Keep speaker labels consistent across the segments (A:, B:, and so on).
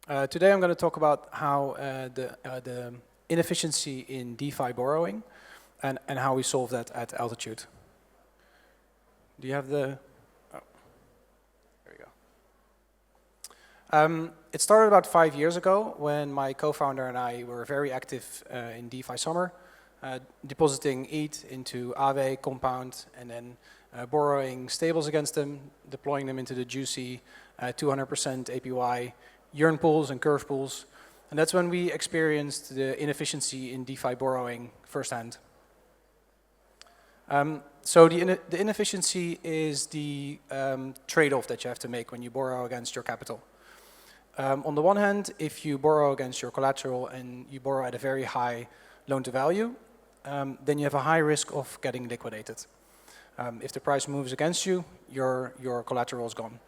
A: Today I'm going to talk about how the inefficiency in DeFi borrowing and how we solve that at Altitude. Do you have the... Oh, there we go. It started about 5 years ago when my co-founder and I were very active in DeFi summer, depositing ETH into Aave, Compound, and then borrowing stables against them, deploying them into the juicy 200% APY yearn pools and curve pools. And that's when we experienced the inefficiency in DeFi borrowing firsthand. So the inefficiency is the trade-off that you have to make when you borrow against your capital. On the one hand, if you borrow against your collateral and you borrow at a very high loan-to-value, then you have a high risk of getting liquidated. If the price moves against you, your collateral is gone.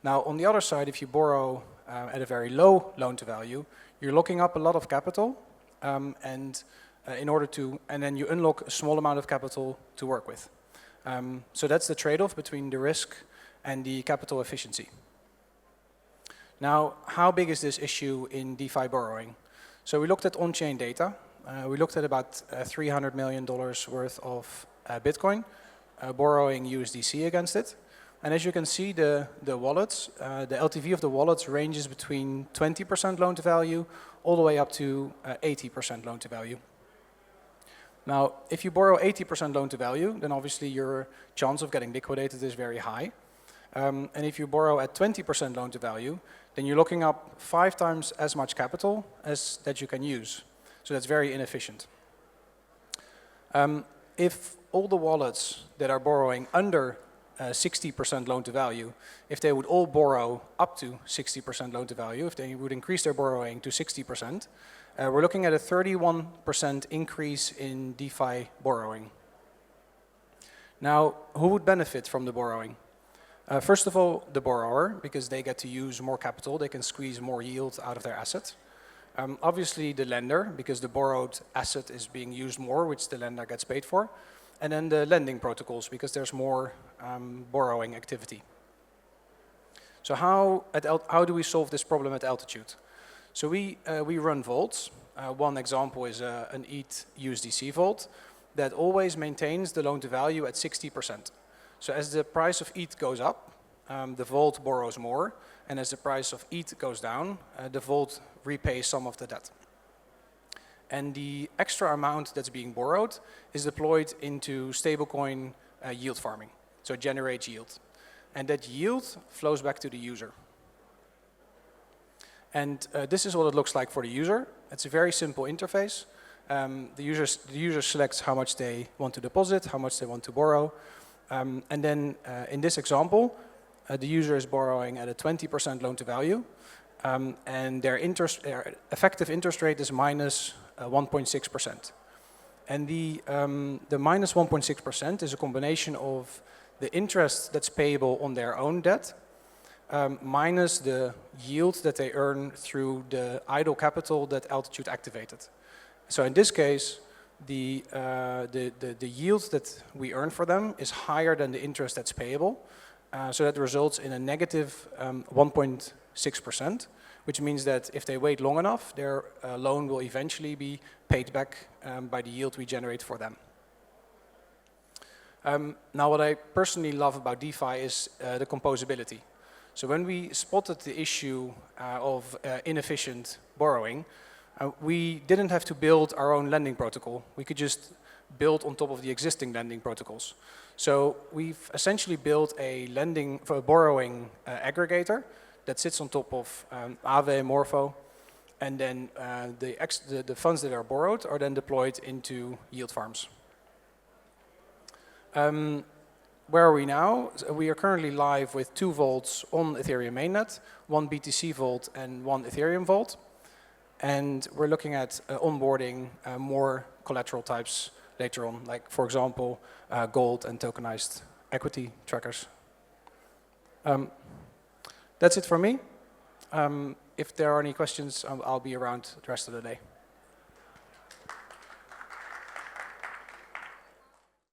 A: Now, on the other side, if you borrow at a very low loan-to-value, you're locking up a lot of capital, and then you unlock a small amount of capital to work with. So that's the trade-off between the risk and the capital efficiency. Now, how big is this issue in DeFi borrowing? So we looked at on-chain data. We looked at about $300 million worth of Bitcoin, borrowing USDC against it. And as you can see, the wallets, the LTV of the wallets ranges between 20% loan to value all the way up to 80% loan to value. Now, if you borrow 80% loan to value, then obviously your chance of getting liquidated is very high. And if you borrow at 20% loan to value, then you're locking up 5 times as much capital as that you can use. So that's very inefficient. If all the wallets that are borrowing under 60% loan to value, if they would all borrow up to 60% loan to value, if they would increase their borrowing to 60%, we're looking at a 31% increase in DeFi borrowing. Now, who would benefit from the borrowing? First of all, the borrower, because they get to use more capital, they can squeeze more yield out of their asset. Obviously, the lender, because the borrowed asset is being used more, which the lender gets paid for. And then the lending protocols, because there's more borrowing activity. So how do we solve this problem at Altitude? So we run vaults. One example is an ETH USDC vault that always maintains the loan to value at 60%. So as the price of ETH goes up, the vault borrows more, and as the price of ETH goes down, the vault repays some of the debt. And the extra amount that's being borrowed is deployed into stablecoin yield farming. So it generates yield. And that yield flows back to the user. And this is what it looks like for the user. It's a very simple interface. The user selects how much they want to deposit, how much they want to borrow. And then in this example, the user is borrowing at a 20% loan to value. And their effective interest rate is minus 1.6%. And the minus 1.6% is a combination of the interest that's payable on their own debt minus the yield that they earn through the idle capital that Altitude activated. So in this case, the yield that we earn for them is higher than the interest that's payable. So that results in a negative 1.6%. Which means that if they wait long enough, their loan will eventually be paid back by the yield we generate for them. Now, what I personally love about DeFi is the composability. So when we spotted the issue of inefficient borrowing, we didn't have to build our own lending protocol. We could just build on top of the existing lending protocols. So we've essentially built a borrowing aggregator that sits on top of Aave, Morpho, and then the funds that are borrowed are then deployed into yield farms. Where are we now? So we are currently live with 2 vaults on Ethereum mainnet, 1 BTC vault and 1 Ethereum vault. And we're looking at onboarding more collateral types later on, like, for example, gold and tokenized equity trackers. That's it for me. If there are any questions, I'll be around the rest of the day.